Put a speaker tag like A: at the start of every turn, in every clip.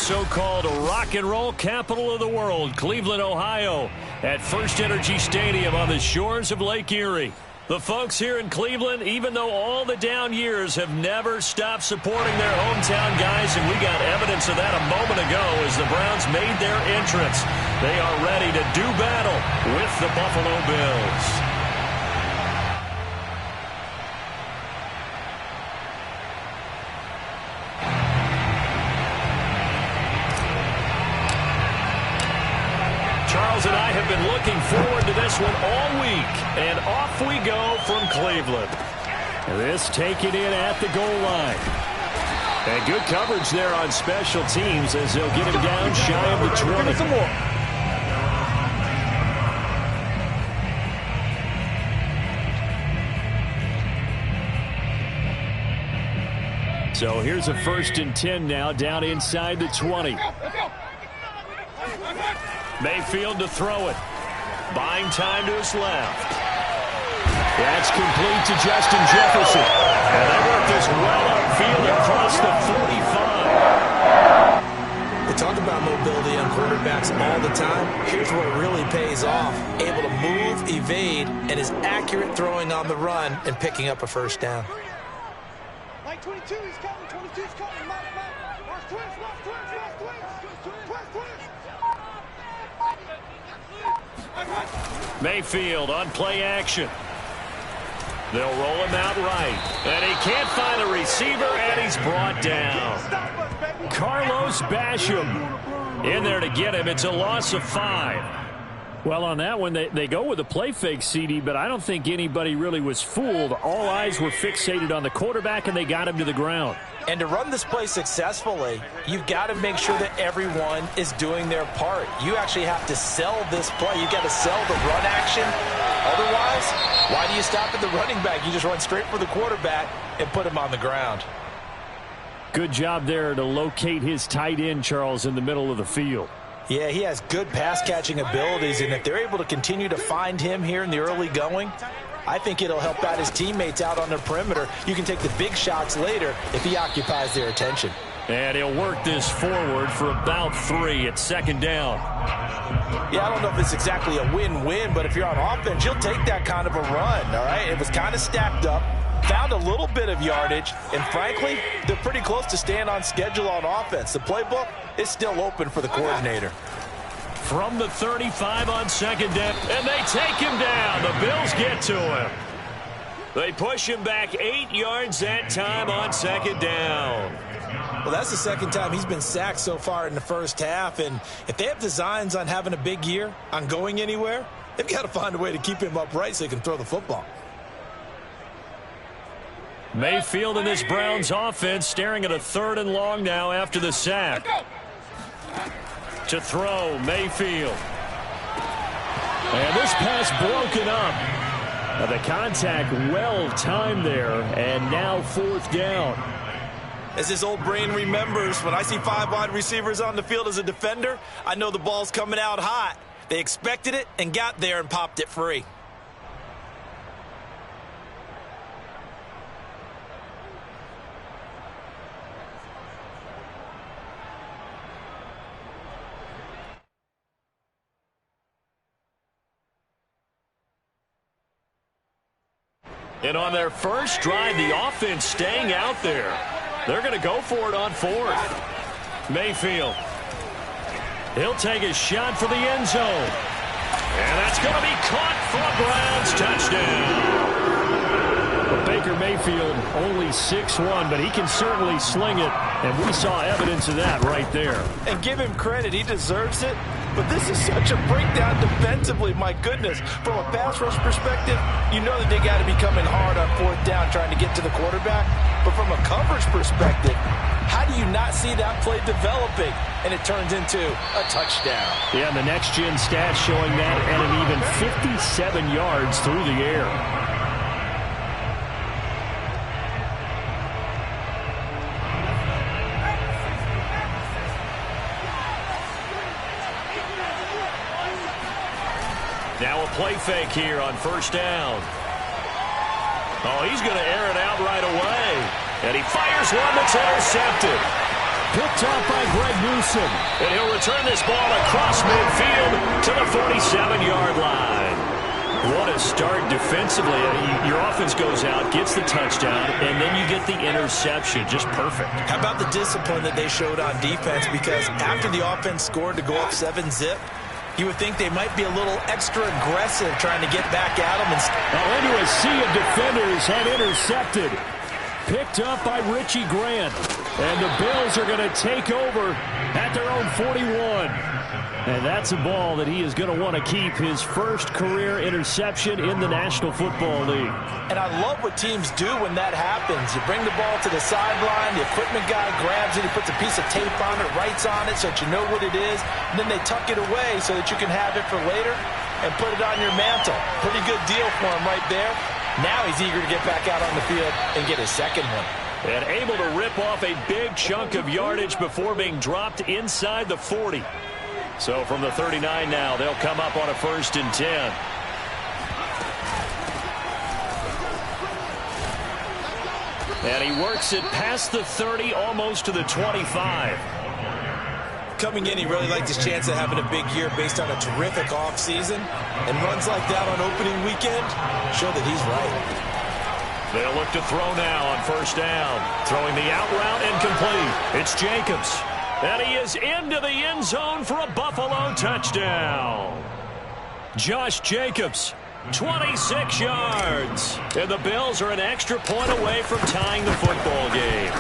A: so-called rock and roll capital of the world, Cleveland, Ohio, at First Energy Stadium on the shores of Lake Erie. The folks here in Cleveland, even though all the down years, have never stopped supporting their hometown guys, and we got evidence of that a moment ago as the Browns made their entrance. They are ready to do battle with the Buffalo Bills. Charles and I have been looking forward to this one all week, and off we go from Cleveland. This taken in at the goal line. And good coverage there on special teams as they'll get him down shy of the 20. So here's a 1st and 10 now, down inside the 20. Mayfield to throw it. Buying time to his left. That's complete to Justin Jefferson. And they work this well upfield across the 45.
B: We talk about mobility on quarterbacks all the time. Here's where it really pays off. Able to move, evade, and is accurate throwing on the run and picking up a first down.
C: Like 22, he's coming. 22's coming. Watch twist.
A: Mayfield on play action. They'll roll him out right. And he can't find a receiver, and he's brought down. Carlos Basham in there to get him. It's a loss of 5. Well, on that one, they go with a play fake, CD, but I don't think anybody really was fooled. All eyes were fixated on the quarterback, and they got him to the ground.
B: And to run this play successfully, you've got to make sure that everyone is doing their part. You actually have to sell this play. You've got to sell the run action. Otherwise, why do you stop at the running back? You just run straight for the quarterback and put him on the ground.
A: Good job there to locate his tight end, Charles, in the middle of the field.
B: Yeah, he has good pass-catching abilities, and if they're able to continue to find him here in the early going, I think it'll help out his teammates out on the perimeter. You can take the big shots later if he occupies their attention.
A: And he'll work this forward for about 3 at 2nd down.
B: Yeah, I don't know if it's exactly a win-win, but if you're on offense, you'll take that kind of a run, all right? It was kind of stacked up, found a little bit of yardage, and frankly, they're pretty close to staying on schedule on offense. The playbook is still open for the coordinator.
A: From the 35 on 2nd down, and they take him down. The Bills get to him. They push him back 8 yards that time on 2nd down.
B: Well, that's the 2nd time he's been sacked so far in the first half, and if they have designs on having a big year, on going anywhere, they've got to find a way to keep him upright so he can throw the football.
A: Mayfield and this Browns offense staring at a 3rd and long now after the sack. To throw, Mayfield. And this pass broken up. The contact well timed there, and now 4th down.
B: As his old brain remembers, when I see 5 wide receivers on the field as a defender, I know the ball's coming out hot. They expected it and got there and popped it free.
A: And on their first drive, the offense staying out there. They're going to go for it on 4th. Mayfield. He'll take a shot for the end zone. And that's going to be caught for a Browns touchdown. Baker Mayfield only 6'1", but he can certainly sling it, and we saw evidence of that right there.
B: And give him credit, he deserves it. But this is such a breakdown defensively, my goodness. From a pass rush perspective, you know that they got to be coming hard on 4th down trying to get to the quarterback. But from a coverage perspective, how do you not see that play developing? And it turns into a touchdown.
A: Yeah, and the next-gen stats showing that at an even 57 yards through the air. Now a play fake here on 1st down. Oh, he's going to air it out right away. And he fires one that's intercepted. Picked up by Greg Newsome. And he'll return this ball across midfield to the 47-yard line. What a start defensively. Your offense goes out, gets the touchdown, and then you get the interception. Just perfect.
B: How about the discipline that they showed on defense? Because after the offense scored to go up 7-zip, you would think they might be a little extra aggressive trying to get back at them.
A: Now into a sea of defenders and intercepted. Picked up by Richie Grant. And the Bills are going to take over at their own 41. And that's a ball that he is going to want to keep, his first career interception in the National Football League.
B: And I love what teams do when that happens. You bring the ball to the sideline, the equipment guy grabs it, he puts a piece of tape on it, writes on it so that you know what it is, and then they tuck it away so that you can have it for later and put it on your mantle. Pretty good deal for him right there. Now he's eager to get back out on the field and get his second one.
A: And able to rip off a big chunk of yardage before being dropped inside the 40. So from the 39 now, they'll come up on a 1st and 10. And he works it past the 30, almost to the 25.
B: Coming in, he really liked his chance of having a big year based on a terrific offseason. And runs like that on opening weekend show that he's right.
A: They'll look to throw now on 1st down. Throwing the out route incomplete. It's Jacobs. And he is into the end zone for a Buffalo touchdown. Josh Jacobs, 26 yards. And the Bills are an extra point away from tying the football game.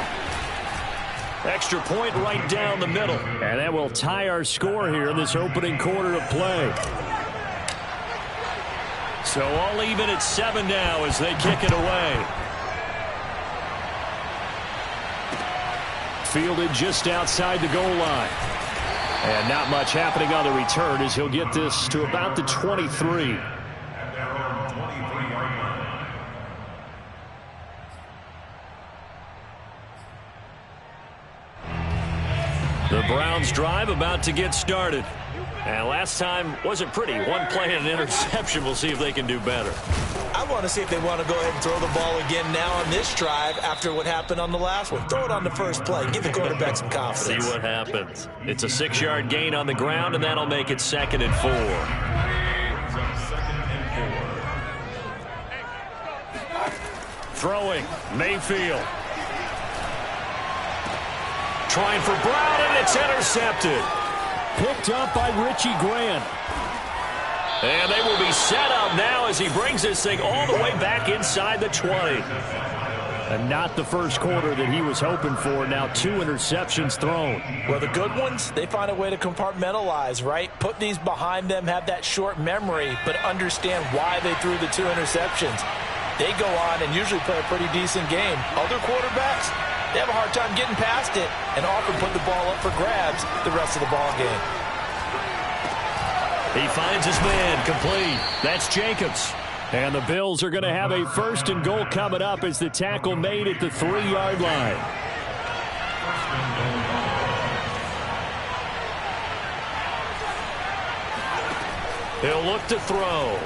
A: Extra point right down the middle. And that will tie our score here in this opening quarter of play. So all even at 7 now as they kick it away. Fielded just outside the goal line. And not much happening on the return as he'll get this to about the 23. The Browns drive about to get started. And last time wasn't pretty. One play and an interception. We'll see if they can do better.
B: I want to see if they want to go ahead and throw the ball again now on this drive after what happened on the last one. Throw it on the first play. Give the quarterback some confidence.
A: See what happens. It's a 6-yard gain on the ground, and that'll make it 2nd and 4. Throwing, Mayfield. Trying for Brown, and it's intercepted. Picked up by Richie Grant. And they will be set up now as he brings this thing all the way back inside the 20. And not the first quarter that he was hoping for. Now 2 interceptions thrown.
B: Well, the good ones, they find a way to compartmentalize, right? Put these behind them, have that short memory, but understand why they threw the 2 interceptions. They go on and usually play a pretty decent game. Other quarterbacks, they have a hard time getting past it and often put the ball up for grabs the rest of the ball game.
A: He finds his man complete. That's Jacobs. And the Bills are going to have a 1st and goal coming up as the tackle made at the 3-yard line. He'll look to throw.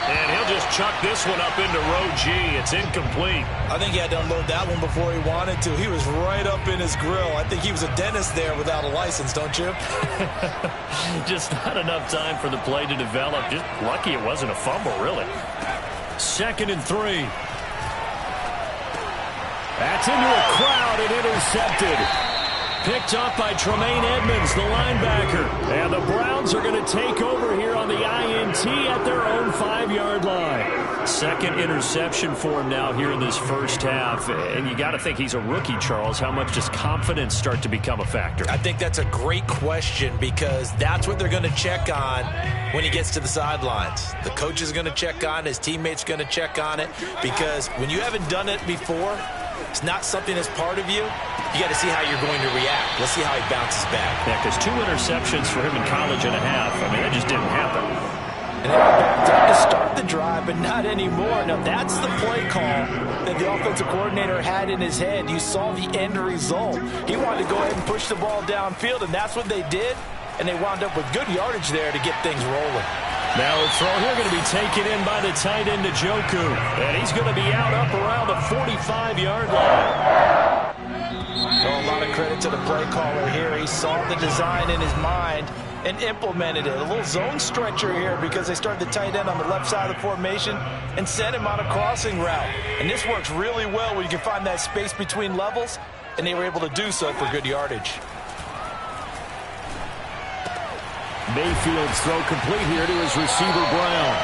A: And he'll just chuck this one up into row G. It's incomplete.
B: I think he had to unload that one before he wanted to. He was right up in his grill. I think he was a dentist there without a license, don't you?
A: Just not enough time for the play to develop. Just lucky it wasn't a fumble, really. 2nd and 3. That's into a crowd and intercepted. Picked up by Tremaine Edmonds, the linebacker. And the Browns are going to take over here on the INT at their own 5-yard line. 2nd interception for him now here in this first half. And you got to think he's a rookie, Charles. How much does confidence start to become a factor?
B: I think that's a great question because that's what they're going to check on when he gets to the sidelines. The coach is going to check on, his teammates going to check on it because when you haven't done it before, it's not something that's part of you. You got to see how you're going to react. Let's see how he bounces back.
A: Yeah, because 2 interceptions for him in college and a half. I mean, that just didn't happen.
B: And they were backed up to start the drive, but not anymore. Now, that's the play call that the offensive coordinator had in his head. You saw the end result. He wanted to go ahead and push the ball downfield, and that's what they did. And they wound up with good yardage there to get things rolling.
A: Now the throw here going to be taken in by the tight end, Njoku. And he's going to be out up around the 45-yard line.
B: of credit to the play caller here. He saw the design in his mind and implemented it. A little zone stretcher here because they started the tight end on the left side of the formation and sent him on a crossing route. And this works really well where you can find that space between levels, and they were able to do so for good yardage.
A: Mayfield's throw complete here to his receiver, Brown.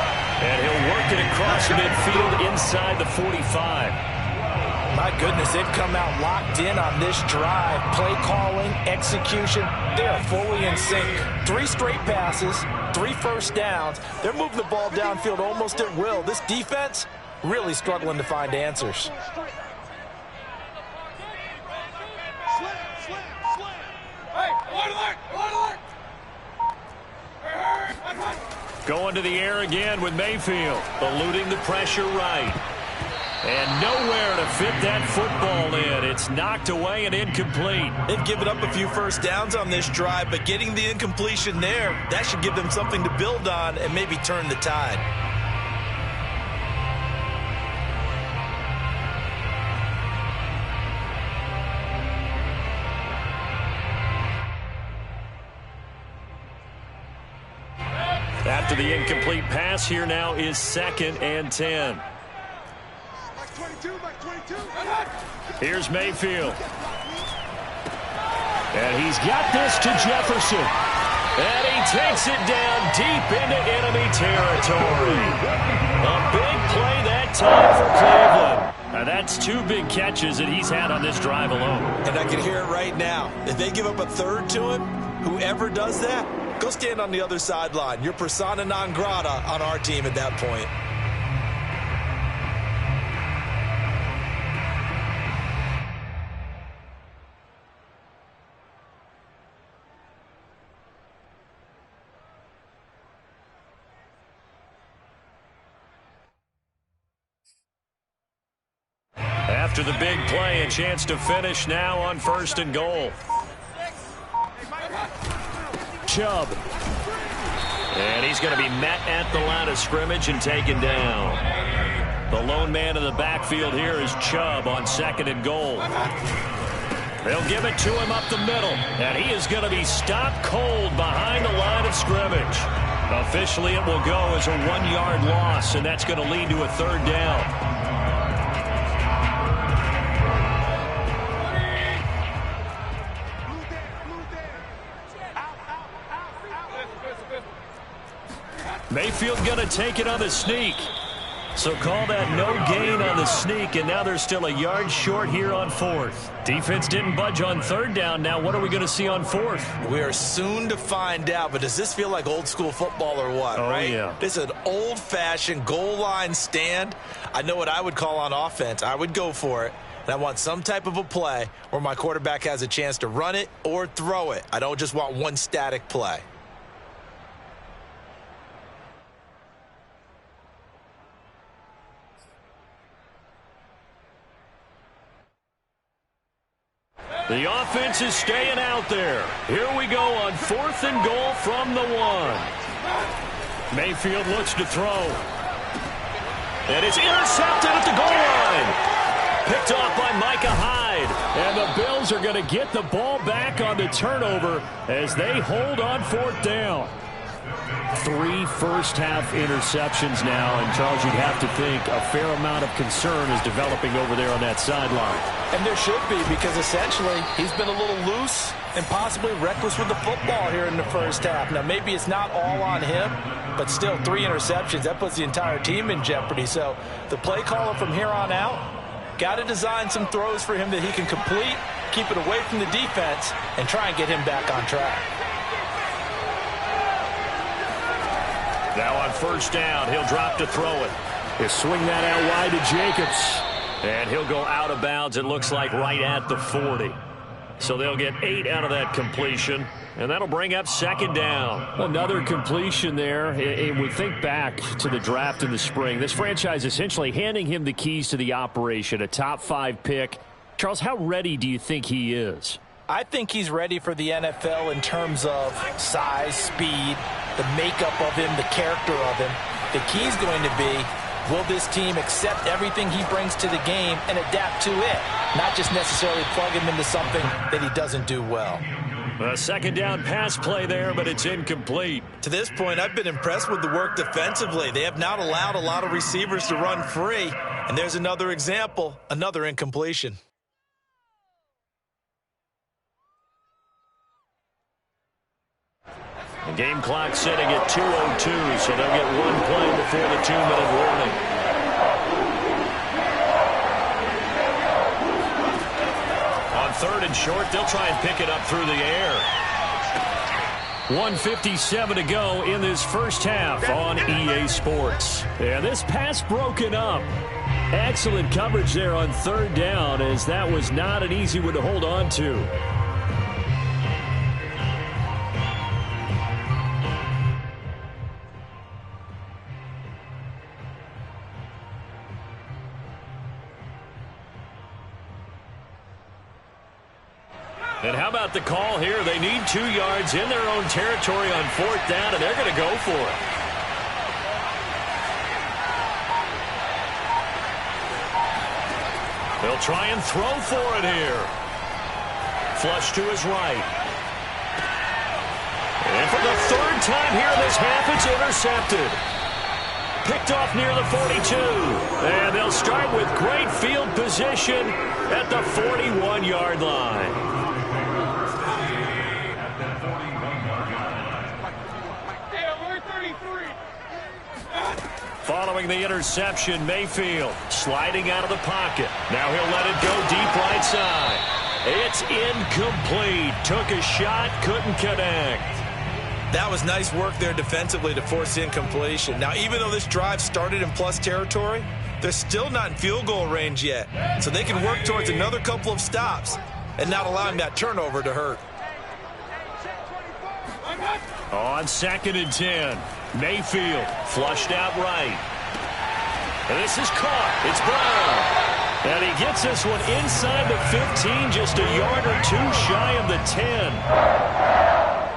A: And he'll work it across midfield inside the 45.
B: My goodness, they've come out locked in on this drive. Play calling, execution, they are fully in sync. 3 straight passes, 3 first downs. They're moving the ball downfield almost at will. This defense really struggling to find answers.
A: Going to the air again with Mayfield, eluding the pressure right. And nowhere to fit that football in. It's knocked away and incomplete.
B: They've given up a few first downs on this drive, but getting the incompletion there, that should give them something to build on and maybe turn the tide.
A: After the incomplete pass, here now is 2nd and 10. Here's Mayfield. And he's got this to Jefferson. And he takes it down deep into enemy territory. A big play that time for Cleveland. Now that's 2 big catches that he's had on this drive alone.
B: And I can hear it right now. If they give up a third to him, whoever does that, go stand on the other sideline. You're persona non grata on our team at that point.
A: After the big play, a chance to finish now on 1st and goal. Chubb. And he's going to be met at the line of scrimmage and taken down. The lone man in the backfield here is Chubb on 2nd and goal. They'll give it to him up the middle. And he is going to be stopped cold behind the line of scrimmage. Officially, it will go as a 1-yard loss, and that's going to lead to a 3rd down. Mayfield going to take it on the sneak. So call that no gain on the sneak, and now they're still a yard short here on 4th. Defense didn't budge on 3rd down. Now what are we going to see on 4th?
B: We are soon to find out, but does this feel like old school football or what, right?
A: Yeah.
B: This is an old-fashioned goal line stand. I know what I would call on offense. I would go for it. And I want some type of a play where my quarterback has a chance to run it or throw it. I don't just want one static play.
A: The offense is staying out there. Here we go on 4th and goal from the 1. Mayfield looks to throw. And it's intercepted at the goal line. Picked off by Micah Hyde. And the Bills are going to get the ball back on the turnover as they hold on 4th down. 3 first-half interceptions now, and Charles, you'd have to think a fair amount of concern is developing over there on that sideline.
B: And there should be, because essentially he's been a little loose and possibly reckless with the football here in the first half. Now, maybe it's not all on him, but still 3 interceptions. That puts the entire team in jeopardy. So the play caller from here on out got to design some throws for him that he can complete, keep it away from the defense, and try and get him back on track.
A: Now on 1st down, he'll drop to throw it. He'll swing that out wide to Jacobs. And he'll go out of bounds, it looks like, right at the 40. So they'll get 8 out of that completion, and that'll bring up 2nd down.
D: Another completion there. And we think back to the draft in the spring. This franchise essentially handing him the keys to the operation, a top 5 pick. Charles, how ready do you think he is?
B: I think he's ready for the NFL in terms of size, speed, the makeup of him, the character of him. The key is going to be Will this team accept everything he brings to the game and adapt to it, not just necessarily plug him into something that he doesn't do well?
A: A second down pass play there, but it's incomplete.
B: To this point, I've been impressed with the work defensively. They have not allowed a lot of receivers to run free. And there's another example, another incompletion.
A: The game clock setting at 2:02, so they'll get one play before the 2-minute warning. On 3rd and short, they'll try and pick it up through the air. 1:57 to go in this first half on EA Sports.
D: And this pass broken up. Excellent coverage there on 3rd down, as that was not an easy one to hold on to.
A: And how about the call here? They need 2 yards in their own territory on 4th down, and they're going to go for it. They'll try and throw for it here. Flush to his right. And for the 3rd time here this half, it's intercepted. Picked off near the 42. And they'll start with great field position at the 41-yard line. Following the interception, Mayfield sliding out of the pocket. Now he'll let it go deep right side. It's incomplete. Took a shot, couldn't connect.
B: That was nice work there defensively to force incompletion. Now, even though this drive started in plus territory, they're still not in field goal range yet. So they can work towards another couple of stops and not allowing that turnover to hurt.
A: On 2nd and 10, Mayfield flushed out right. And this is caught. It's Brown. And he gets this one inside the 15, just a yard or 2 shy of the 10.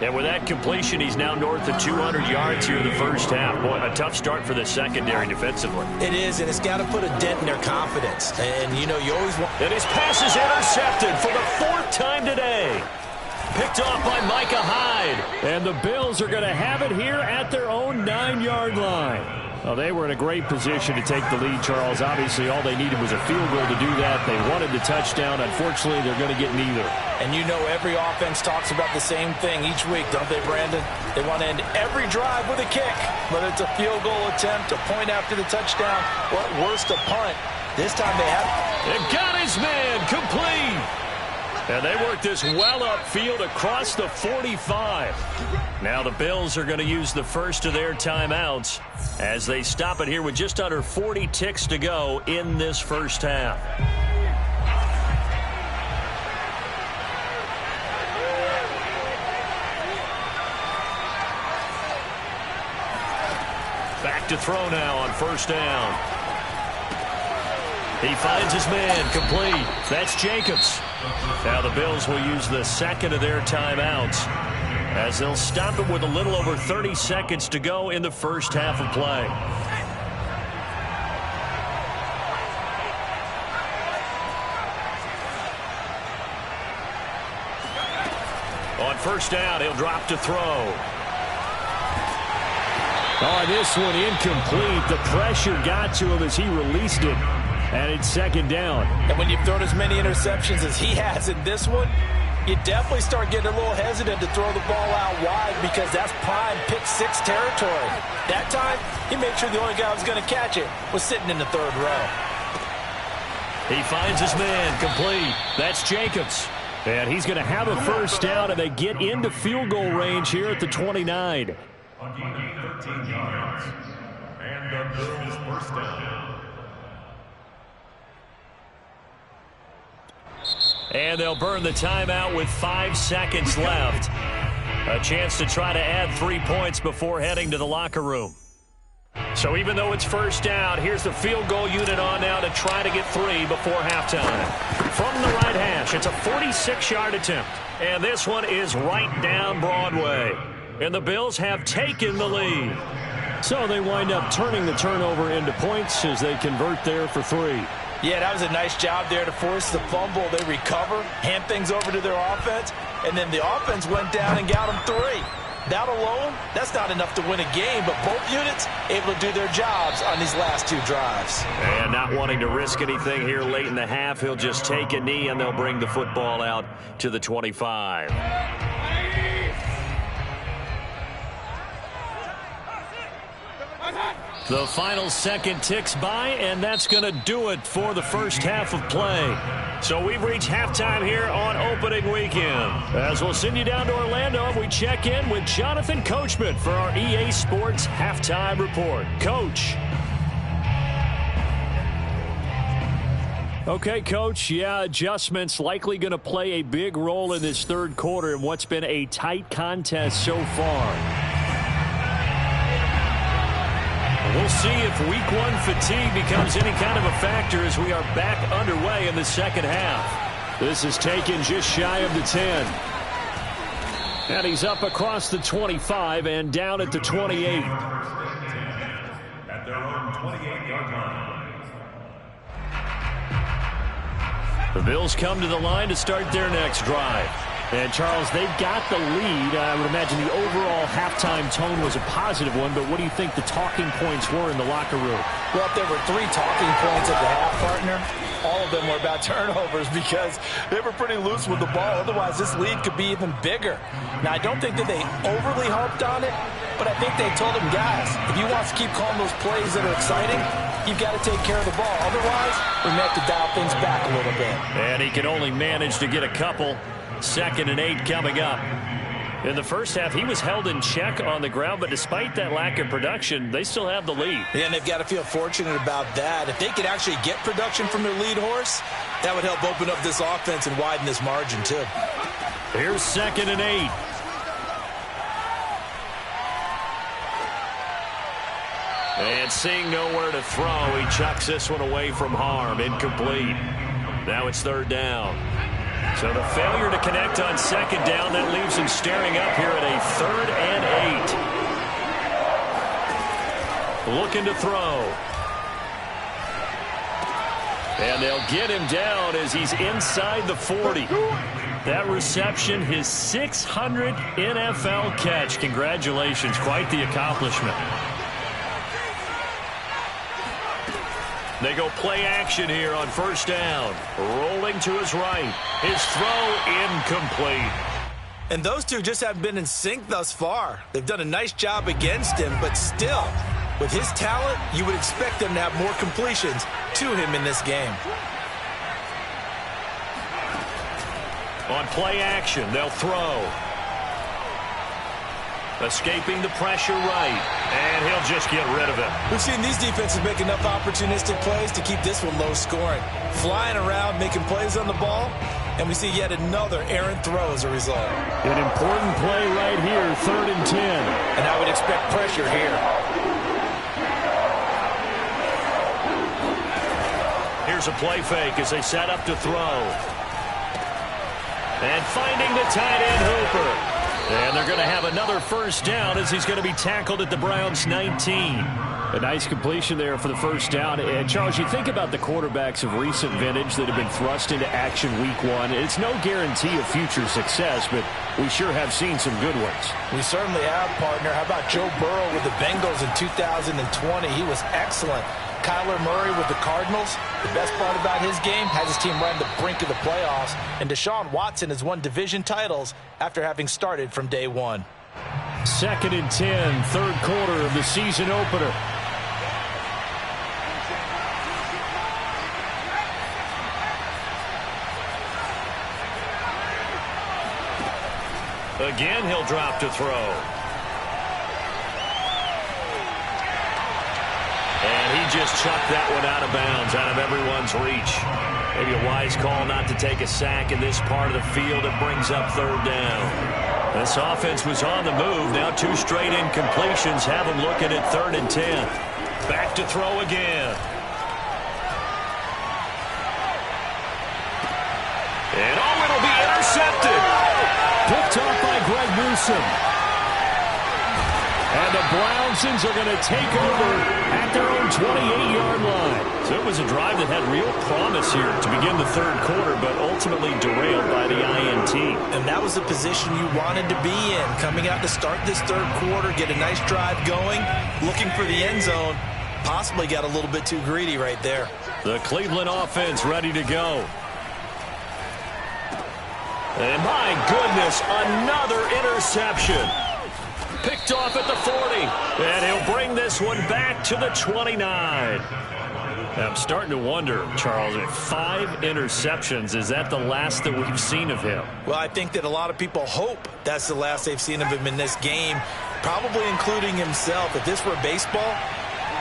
A: And with that completion, he's now north of 200 yards here in the first half. Boy, a tough start for the secondary defensively.
B: It is, and it's got to put a dent in their confidence. And, you know, you always want...
A: And his pass is intercepted for the 4th time today. Picked off by Micah Hyde.
D: And the Bills are going to have it here at their own 9-yard line. Well, they were in a great position to take the lead, Charles. Obviously, all they needed was a field goal to do that. They wanted the touchdown. Unfortunately, they're going to get neither.
B: And you know every offense talks about the same thing each week, don't they, Brandon? They want to end every drive with a kick, whether it's a field goal attempt, a point after the touchdown, or at worst, a punt. This time they have...
A: It got his man complete. And they work this well upfield across the 45. Now the Bills are going to use the first of their timeouts as they stop it here with just under 40 ticks to go in this first half. Back to throw now on 1st down. He finds his man complete. That's Jacobs. Now the Bills will use the 2nd of their timeouts as they'll stop it with a little over 30 seconds to go in the first half of play. On 1st down, he'll drop to throw.
D: Oh, this one incomplete. The pressure got to him as he released it. And it's 2nd down.
B: And when you've thrown as many interceptions as he has in this one, you definitely start getting a little hesitant to throw the ball out wide because that's prime pick 6 territory. That time, he made sure the only guy who was going to catch it was sitting in the 3rd row.
A: He finds his man complete. That's Jacobs.
D: And he's going to have a first down, and they get into field goal range here at the 29.
E: 13 yards. And the Bills first down.
A: And they'll burn the timeout with 5 seconds left. A chance to try to add 3 points before heading to the locker room. So even though it's first down, here's the field goal unit on now to try to get 3 before halftime. From the right hash, it's a 46-yard attempt. And this one is right down Broadway. And the Bills have taken the lead.
D: So they wind up turning the turnover into points as they convert there for 3.
B: Yeah, that was a nice job there to force the fumble. They recover, hand things over to their offense, and then the offense went down and got them 3. That alone, that's not enough to win a game, but both units able to do their jobs on these last 2 drives.
A: And not wanting to risk anything here late in the half, he'll just take a knee, and they'll bring the football out to the 25.
D: The final second ticks by, and that's going to do it for the first half of play.
A: So we've reached halftime here on opening weekend.
D: As we'll send you down to Orlando, and we check in with Jonathan Coachman for our EA Sports Halftime Report. Coach. Okay, Coach, adjustments likely going to play a big role in this third quarter in what's been a tight contest so far. We'll see if week 1 fatigue becomes any kind of a factor as we are back underway in the second half. This is taken just shy of the 10. And he's up across the 25 and down at the 28.
E: At their own 28-yard line.
D: The Bills come to the line to start their next drive. And, Charles, they've got the lead. I would imagine the overall halftime tone was a positive one, but what do you think the talking points were in the locker room?
B: Well, if there were 3 talking points at the half, partner, all of them were about turnovers because they were pretty loose with the ball. Otherwise, this lead could be even bigger. Now, I don't think that they overly harped on it, but I think they told them, guys, if you want to keep calling those plays that are exciting, you've got to take care of the ball. Otherwise, we may have to dial things back a little bit.
D: And he can only manage to get a couple. 2nd and 8 coming up. In the first half, he was held in check on the ground, but despite that lack of production, they still have the lead.
B: Yeah, and they've got to feel fortunate about that. If they could actually get production from their lead horse, that would help open up this offense and widen this margin, too.
D: Here's 2nd and 8.
A: And seeing nowhere to throw, he chucks this one away from harm. Incomplete. Now it's 3rd down. So the failure to connect on 2nd down, that leaves him staring up here at a 3rd and 8. Looking to throw. And they'll get him down as he's inside the 40. That reception, his 600th NFL catch. Congratulations, quite the accomplishment. They go play action here on 1st down. Rolling to his right. His throw incomplete.
B: And those two just haven't been in sync thus far. They've done a nice job against him, but still, with his talent, you would expect them to have more completions to him in this game.
A: On play action, they'll throw. Escaping the pressure right. And he'll just get rid of it.
B: We've seen these defenses make enough opportunistic plays to keep this one low scoring. Flying around, making plays on the ball, and we see yet another errant throw as a result.
D: An important play right here, 3rd and 10.
B: And I would expect pressure here.
A: Here's a play fake as they set up to throw. And finding the tight end Hooper. And they're going to have another 1st down as he's going to be tackled at the Browns' 19.
D: A nice completion there for the 1st down. And, Charles, you think about the quarterbacks of recent vintage that have been thrust into action week 1. It's no guarantee of future success, but we sure have seen some good ones.
B: We certainly have, partner. How about Joe Burrow with the Bengals in 2020? He was excellent. Kyler Murray with the Cardinals. The best part about his game has his team right on the brink of the playoffs. And Deshaun Watson has won division titles after having started from day 1.
D: 2nd and 10, 3rd quarter of the season opener.
A: Again, he'll drop to throw. And he just chucked that one out of bounds, out of everyone's reach. Maybe a wise call not to take a sack in this part of the field. It brings up 3rd down. This offense was on the move. Now 2 straight incompletions have them looking at 3rd and 10. Back to throw again. And it'll be intercepted.
D: Picked off by Greg Newsome. And the Brownsons are going to take over at their own 28-yard line.
A: So it was a drive that had real promise here to begin the third quarter, but ultimately derailed by the INT.
B: And that was the position you wanted to be in. Coming out to start this third quarter, get a nice drive going, looking for the end zone. Possibly got a little bit too greedy right there.
A: The Cleveland offense ready to go. And my goodness, another interception. Picked off at the 40. And he'll bring this one back to the 29. I'm starting to wonder, Charles, if 5 interceptions, is that the last that we've seen of him?
B: Well, I think that a lot of people hope that's the last they've seen of him in this game, probably including himself. If this were baseball,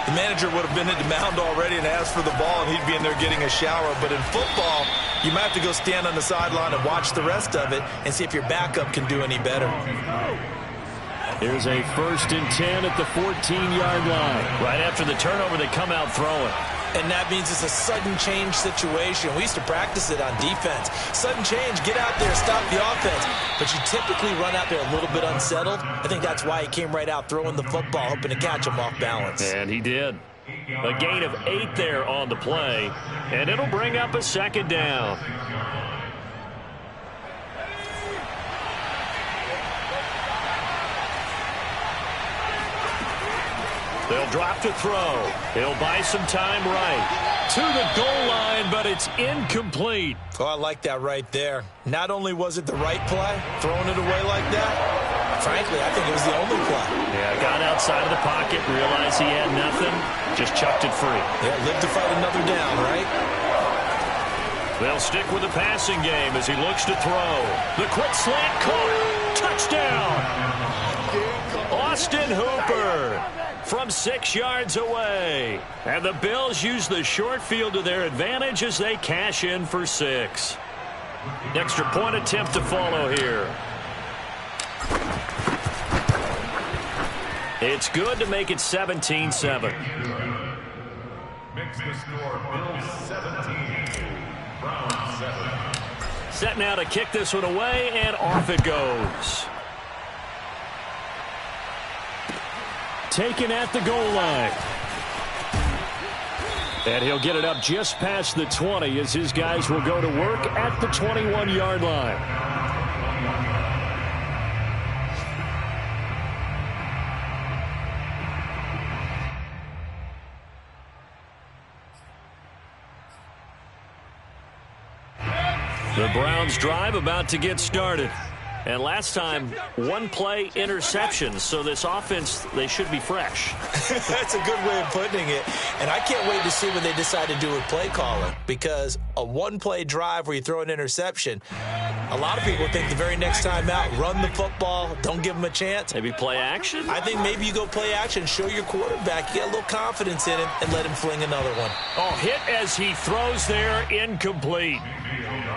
B: the manager would have been at the mound already and asked for the ball, and he'd be in there getting a shower. But in football, you might have to go stand on the sideline and watch the rest of it and see if your backup can do any better.
D: Here's a 1st and 10 at the 14-yard line.
A: Right after the turnover, they come out throwing.
B: And that means it's a sudden change situation. We used to practice it on defense. Sudden change, get out there, stop the offense. But you typically run out there a little bit unsettled. I think that's why he came right out throwing the football, hoping to catch him off balance.
A: And he did. A gain of 8 there on the play. And it'll bring up a 2nd down. They'll drop to throw. He'll buy some time right. To the goal line, but it's incomplete.
B: Oh, I like that right there. Not only was it the right play, throwing it away like that, frankly, I think it was the only play.
A: Yeah, got outside of the pocket, realized he had nothing, just chucked it free.
B: Yeah, live to fight another down, right?
A: They'll stick with the passing game as he looks to throw. The quick slant caught. Touchdown. Austin Hooper from 6 yards away. And the Bills use the short field to their advantage as they cash in for 6. Extra point attempt to follow here. It's good to make it 17-7.
E: Makes the score Bills 17, Browns 7.
A: Set now to kick this one away, and off it goes.
D: Taken at the goal line. And he'll get it up just past the 20 as his guys will go to work at the 21-yard line. The Browns drive about to get started. And last time, 1-play interceptions. So this offense, they should be fresh.
B: That's a good way of putting it. And I can't wait to see what they decide to do with play calling. Because a 1-play drive where you throw an interception, a lot of people think the very next time out, run the football, don't give them a chance.
A: Maybe play action?
B: I think maybe you go play action, show your quarterback, you get a little confidence in him, and let him fling another one.
A: Oh, hit as he throws there, incomplete.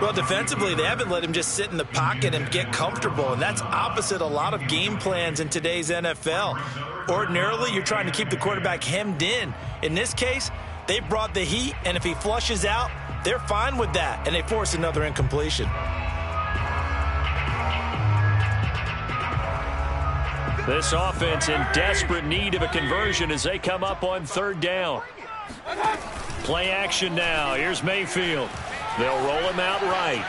B: Well, defensively, they haven't let him just sit in the pocket and get comfortable, and that's opposite a lot of game plans in today's NFL. Ordinarily, you're trying to keep the quarterback hemmed in. In this case, they brought the heat, and if he flushes out, they're fine with that, and they force another incompletion.
A: This offense in desperate need of a conversion as they come up on 3rd down. Play action now. Here's Mayfield. They'll roll him out right.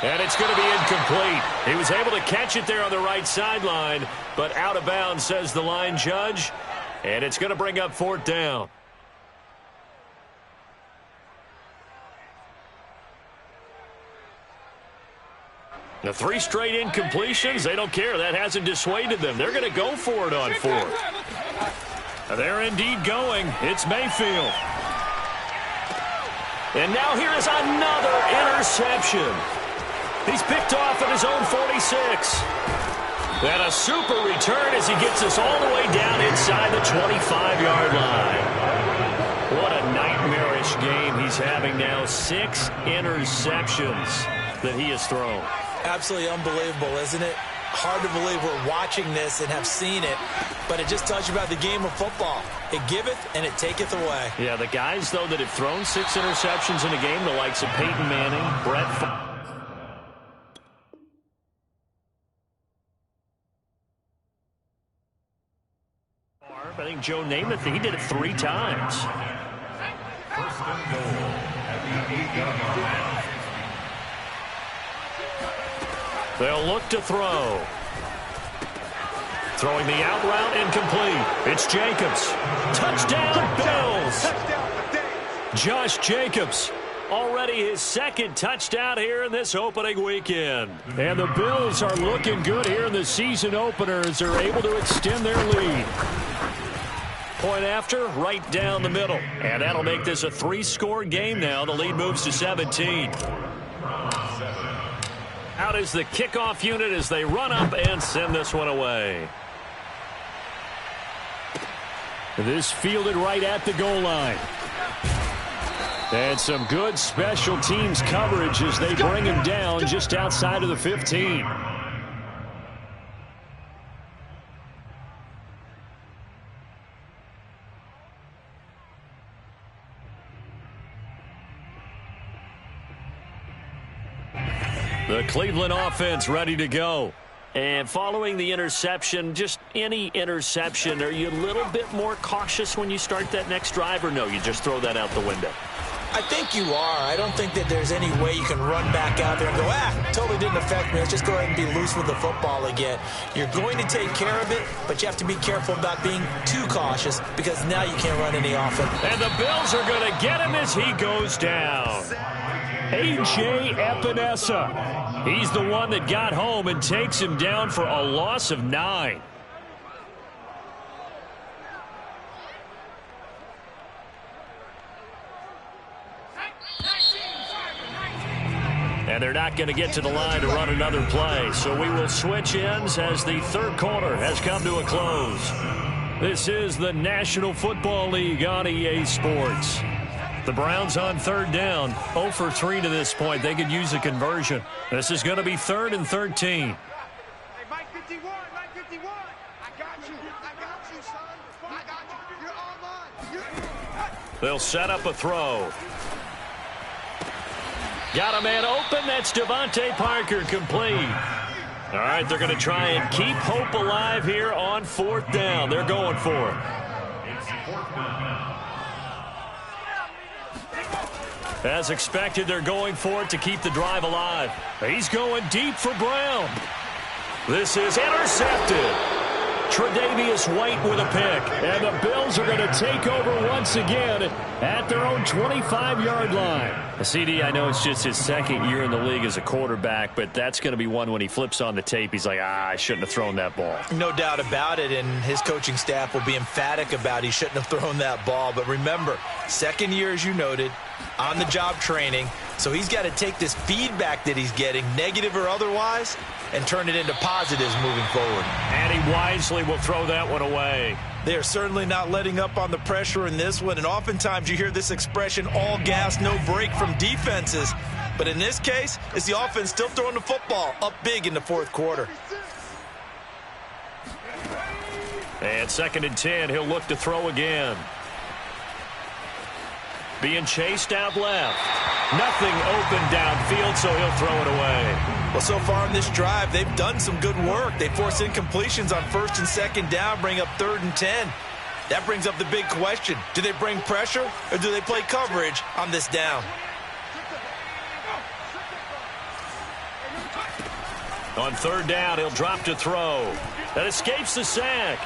A: And it's going to be incomplete. He was able to catch it there on the right sideline, but out of bounds, says the line judge. And it's going to bring up 4th down. The 3 straight incompletions, they don't care. That hasn't dissuaded them. They're going to go for it on 4th. They're indeed going. It's Mayfield. And now here is another interception. He's picked off at his own 46. And a super return as he gets us all the way down inside the 25-yard line. What a nightmarish game he's having now. 6 interceptions that he has thrown.
B: Absolutely unbelievable, isn't it? Hard to believe we're watching this and have seen it, but it just tells you about the game of football. It giveth and it taketh away.
A: Yeah, the guys, though, that have thrown 6 interceptions in a game, the likes of Peyton Manning, Brett Favre. think Joe Namath, he did it 3 times.
E: First and goal at the 8-yard line.
A: They'll look to throw. Throwing the out route incomplete. It's Jacobs. Touchdown, Bills. Josh Jacobs. Already his 2nd touchdown here in this opening weekend.
D: And the Bills are looking good here in the season opener as they're able to extend their lead.
A: Point after, right down the middle. And that'll make this a 3-score game now. The lead moves to 17. Out is the kickoff unit as they run up and send this one away.
D: This fielded right at the goal line. And some good special teams coverage as they bring him down just outside of the 15.
A: The Cleveland offense ready to go. And following the interception, just any interception, are you a little bit more cautious when you start that next drive, or no, you just throw that out the window?
B: I think you are. I don't think that there's any way you can run back out there and go, totally didn't affect me. Let's just go ahead and be loose with the football again. You're going to take care of it, but you have to be careful about being too cautious because now you can't run any offense.
A: And the Bills are going to get him as he goes down.
D: A.J. Epinesa.
A: He's the one that got home and takes him down for a loss of 9. And they're not going to get to the line to run another play. So we will switch ends as the 3rd quarter has come to a close. This is the National Football League on EA Sports. The Browns on 3rd down, 0 for 3 to this point. They could use a conversion. This is going to be 3rd and 13.
C: Hey, Mike 51, Mike 51. I got you, son. I got you. You're all mine.
A: They'll set up a throw. Got a man open. That's Devontae Parker, complete. All right, they're going to try and keep hope alive here on 4th down. They're going for it.
E: It's 4th down.
A: As expected, they're going for it to keep the drive alive. He's going deep for Brown. This is intercepted. Tre'Davious White with a pick.
D: And the Bills are going to take over once again at their own 25-yard line.
A: CD, I know it's just his 2nd year in the league as a quarterback, but that's going to be one when he flips on the tape. He's like, I shouldn't have thrown that ball.
B: No doubt about it, and his coaching staff will be emphatic about he shouldn't have thrown that ball. But remember, 2nd year, as you noted, on-the-job training. So he's got to take this feedback that he's getting, negative or otherwise, and turn it into positives moving forward.
A: And he wisely will throw that one away.
B: They are certainly not letting up on the pressure in this one, and oftentimes you hear this expression, all gas, no break from defenses. But in this case, it's the offense still throwing the football up big in the 4th quarter.
A: And 2nd and 10, he'll look to throw again. Being chased out left. Nothing open downfield, so he'll throw it away.
B: Well, so far in this drive, they've done some good work. They force incompletions on 1st and 2nd down, bring up 3rd and 10. That brings up the big question. Do they bring pressure or do they play coverage on this down?
A: On 3rd down, he'll drop to throw. That escapes the sack.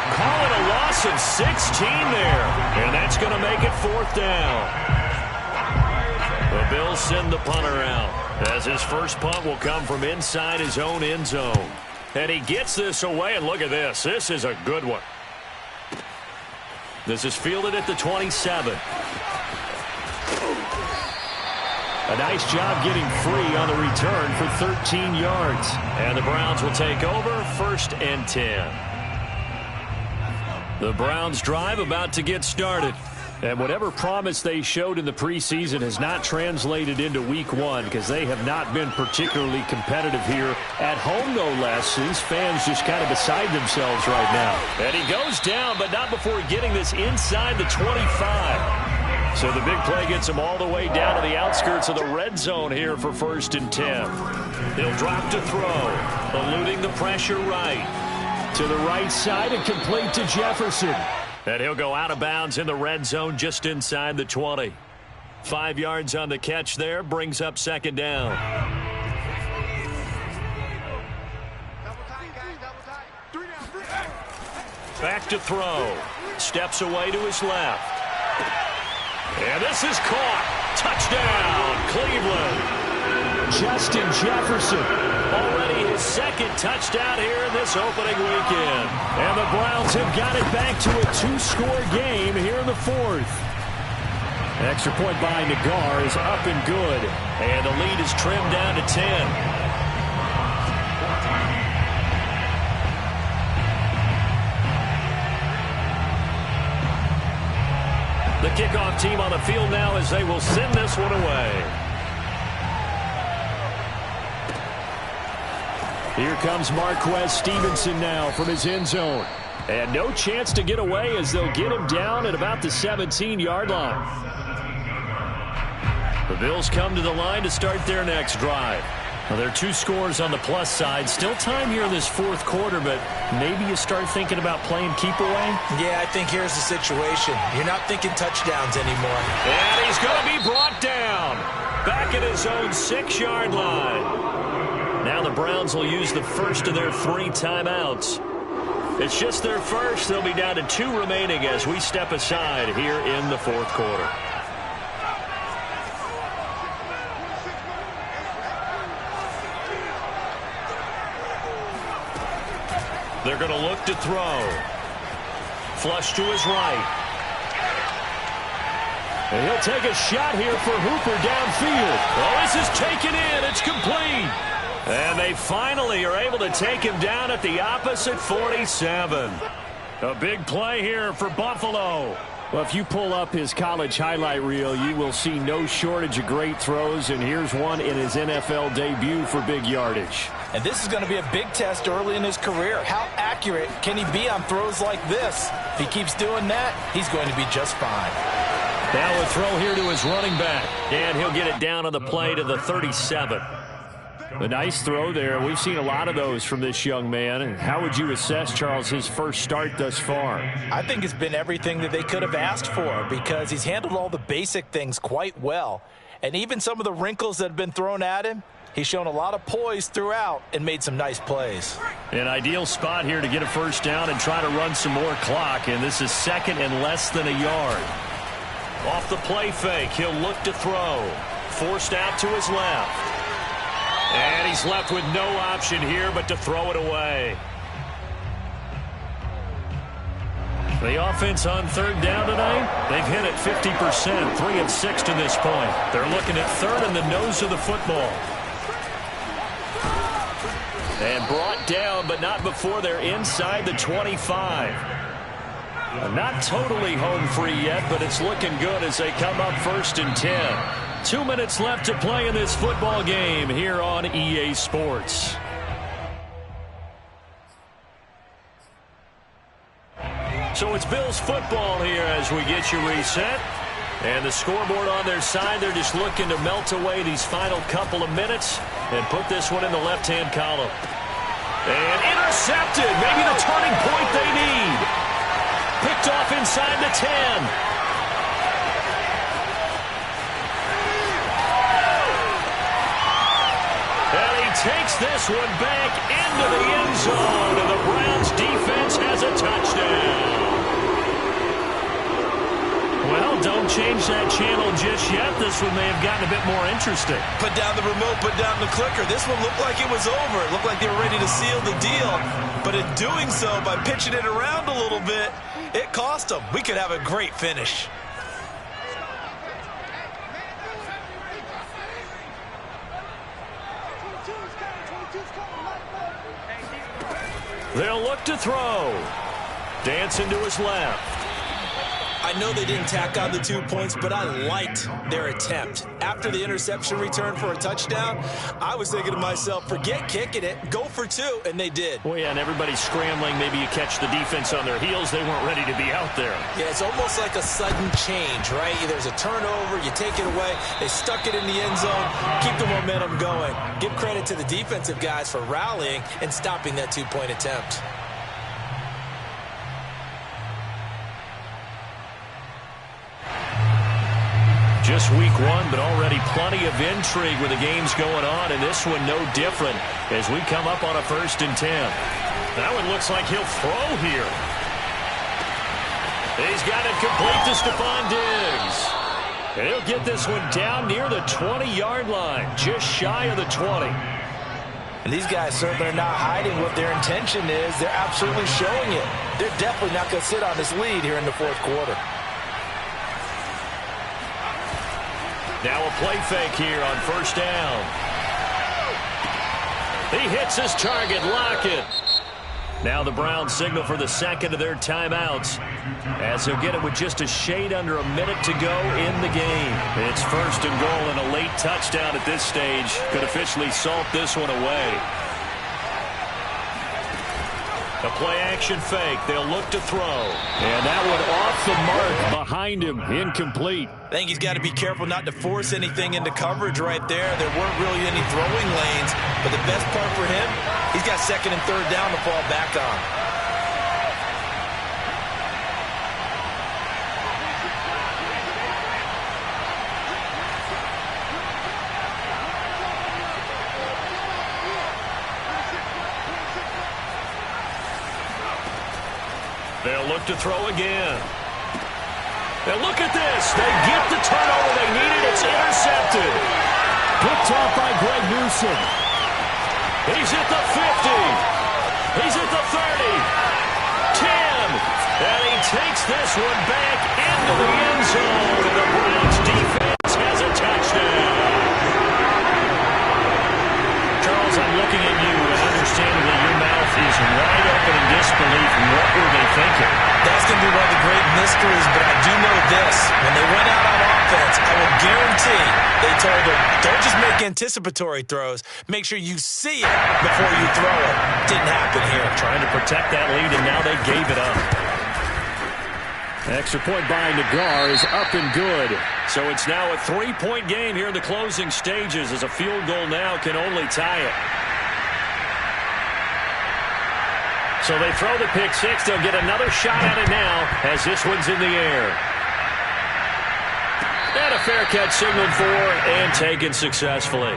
A: Call it a loss of 16 there. And that's going to make it 4th down. The Bills send the punter out, as his first punt will come from inside his own end zone. And he gets this away, and look at this. This is a good one. This is fielded at the 27.
D: A nice job getting free on the return for 13 yards.
A: And the Browns will take over 1st and 10. The Browns drive about to get started.
D: And whatever promise they showed in the preseason has not translated into week 1 because they have not been particularly competitive here at home, no less. These fans just kind of beside themselves right now.
A: And he goes down, but not before getting this inside the 25. So the big play gets him all the way down to the outskirts of the red zone here for 1st and 10. He'll drop to throw, eluding the pressure right.
D: To the right side and complete to Jefferson.
A: And he'll go out of bounds in the red zone just inside the 20. 5 yards on the catch there, brings up second down. Back to throw. Steps away to his left. And this is caught. Touchdown, Cleveland.
D: Justin Jefferson.
A: Already his second touchdown here in this opening weekend.
D: And the Browns have got it back to a 2-score game here in the 4th. Extra point by Nagar is up and good.
A: And the lead is trimmed down to 10. The kickoff team on the field now as they will send this one away.
D: Here comes Marquez Stevenson now from his end zone. And no chance to get away as they'll get him down at about the 17-yard line.
A: The Bills come to the line to start their next drive. Well, there are 2 scores on the plus side. Still time here in this 4th quarter, but maybe you start thinking about playing keep away?
B: Yeah, I think here's the situation. You're not thinking touchdowns anymore.
A: And he's going to be brought down. Back at his own 6-yard line. Now the Browns will use the first of their 3 timeouts. It's just their first. They'll be down to 2 remaining as we step aside here in the 4th quarter. They're going to look to throw. Flush to his right.
D: And he'll take a shot here for Hooper downfield.
A: Oh, this is taken in. It's complete. And they finally are able to take him down at the opposite 47. A big play here for Buffalo.
D: Well, if you pull up his college highlight reel, you will see no shortage of great throws, and here's one in his NFL debut for big yardage.
B: And this is going to be a big test early in his career. How accurate can he be on throws like this? If he keeps doing that, he's going to be just fine.
A: Now a throw here to his running back, and he'll get it down on the play to the 37.
D: A nice throw there. We've seen a lot of those from this young man. And how would you assess, Charles, his first start thus far?
B: I think it's been everything that they could have asked for because he's handled all the basic things quite well. And even some of the wrinkles that have been thrown at him, he's shown a lot of poise throughout and made some nice plays.
A: An ideal spot here to get a first down and try to run some more clock. And this is second and less than a yard. Off the play fake, he'll look to throw. Forced out to his left. And he's left with no option here but to throw it away. The offense on 3rd down tonight, they've hit it 50%, 3 of 6 to this point. They're looking at 3rd in the nose of the football. And brought down, but not before they're inside the 25. Not totally home free yet, but it's looking good as they come up 1st and 10. 2 minutes left to play in this football game here on EA Sports. So it's Bills football here as we get you reset. And the scoreboard on their side, they're just looking to melt away these final couple of minutes and put this one in the left-hand column. And intercepted, maybe the turning point they need. Picked off inside the 10. Takes this one back into the end zone, and the Browns defense has a touchdown. Well, don't change that channel just yet. This one may have gotten a bit more interesting.
B: Put down the remote, put down the clicker. This one looked like it was over. It looked like they were ready to seal the deal. But in doing so, by pitching it around a little bit, it cost them. We could have a great finish.
A: They'll look to throw. Dancing to his left.
B: I know they didn't tack on the 2 points, but I liked their attempt. After the interception return for a touchdown, I was thinking to myself, forget kicking it, go for 2, and they did.
A: Well, yeah, and everybody's scrambling. Maybe you catch the defense on their heels. They weren't ready to be out there.
B: Yeah, it's almost like a sudden change, right? There's a turnover, you take it away, they stuck it in the end zone, keep the momentum going. Give credit to the defensive guys for rallying and stopping that 2-point attempt.
A: Just week one, but already plenty of intrigue with the games going on, and this one no different as we come up on a 1st and 10. That one looks like he'll throw here. He's got it complete to Stephon Diggs. And he'll get this one down near the 20-yard line, just shy of the 20.
B: And these guys certainly are not hiding what their intention is. They're absolutely showing it. They're definitely not going to sit on this lead here in the 4th quarter.
A: Now a play fake here on 1st down. He hits his target, Lockett. Now the Browns signal for the 2nd of their timeouts, as he'll get it with just a shade under a minute to go in the game. It's 1st and goal, and a late touchdown at this stage could officially salt this one away. A play-action fake. They'll look to throw.
D: And that one off the mark behind him. Incomplete.
B: I think he's got to be careful not to force anything into coverage right there. There weren't really any throwing lanes. But the best part for him, he's got 2nd and 3rd down to fall back on.
A: They'll look to throw again. And look at this. They get the turnover they needed. It's intercepted.
D: Picked off by Greg Newsome.
A: He's at the 50. He's at the 30. 10. And he takes this one back into the end zone. And the Browns defense has a touchdown. Charles, I'm looking at you and understanding that your mouth is wide open in disbelief. What were they thinking?
B: That's going to be one of the great mysteries, but I do know this. When they went out on offense, I will guarantee they told them, don't just make anticipatory throws. Make sure you see it before you throw it. Didn't happen here.
A: Trying to protect that lead, and now they gave it up.
D: Extra point by Nagar is up and good.
A: So it's now a 3-point game here in the closing stages, as a field goal now can only tie it. So they throw the pick six. They'll get another shot at it now as this one's in the air. And a fair catch signaled for and taken successfully.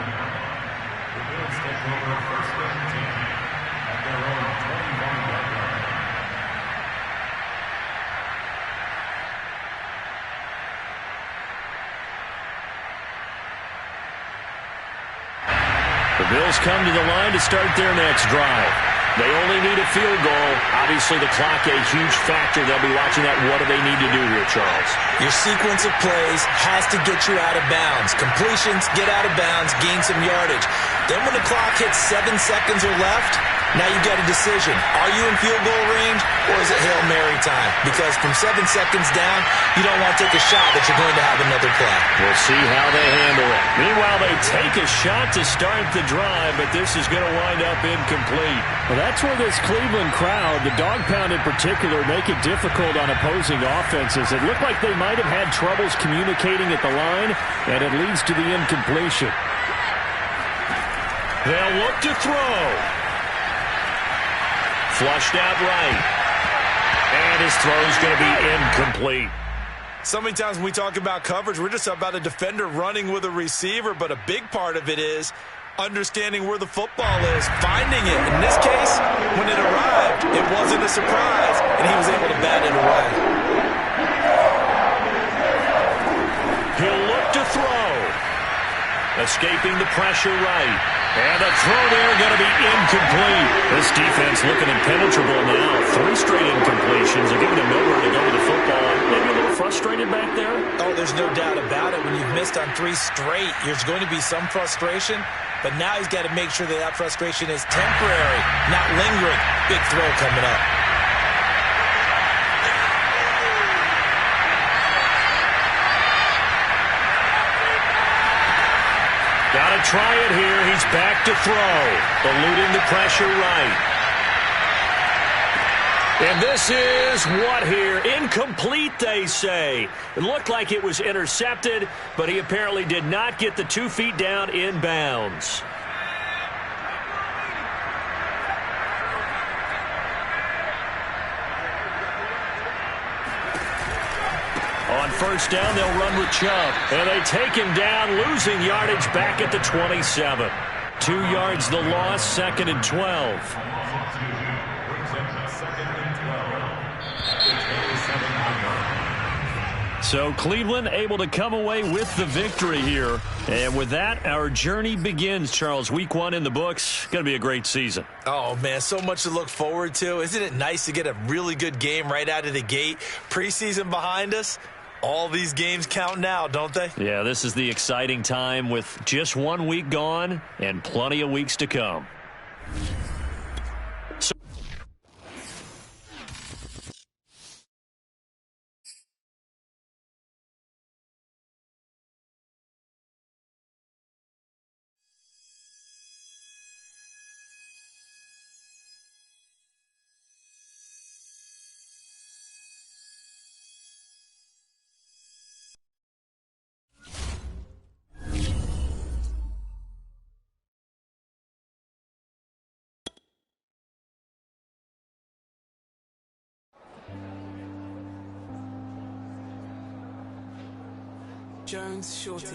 A: The Bills come to the line to start their next drive. They only need a field goal. Obviously, the clock a huge factor. They'll be watching that. What do they need to do here, Charles?
B: Your sequence of plays has to get you out of bounds. Completions, get out of bounds, gain some yardage. Then when the clock hits 7 seconds or left, now you've got a decision. Are you in field goal range, or is it Hail Mary time? Because from 7 seconds down, you don't want to take a shot that you're going to have another play.
A: We'll see how they handle it. Meanwhile, they take a shot to start the drive, but this is going to wind up incomplete.
D: Well, that's where this Cleveland crowd, the dog pound in particular, make it difficult on opposing offenses. It looked like they might have had troubles communicating at the line, and it leads to the incompletion.
A: They'll look to throw. Flushed out right. And his throw's going to be incomplete.
B: So many times when we talk about coverage, we're just about a defender running with a receiver, but a big part of it is understanding where the football is, finding it. In this case, when it arrived, it wasn't a surprise, and he was able to bat it away.
A: He'll look to throw. Escaping the pressure right. And the throw there going to be incomplete. This defense looking impenetrable now. 3 straight incompletions. They're giving him nowhere to go with the football. Maybe a little frustrated back there?
B: Oh, there's no doubt about it. When you've missed on 3 straight, there's going to be some frustration. But now he's got to make sure that that frustration is temporary, not lingering. Big throw coming up.
A: Got to try it here. He's back to throw. Eluding the pressure right. And this is what here? Incomplete, they say. It looked like it was intercepted, but he apparently did not get the 2 feet down in bounds. On first down. They'll run with Chubb. And they take him down, losing yardage back at the 27. 2 yards the loss, 2nd and 12. So Cleveland able to come away with the victory here. And with that, our journey begins, Charles. Week 1 in the books. Going to be a great season.
B: Oh, man, so much to look forward to. Isn't it nice to get a really good game right out of the gate? Preseason behind us. All these games count now, don't they?
A: Yeah, this is the exciting time with just 1 week gone and plenty of weeks to come.
F: Jones Shorty.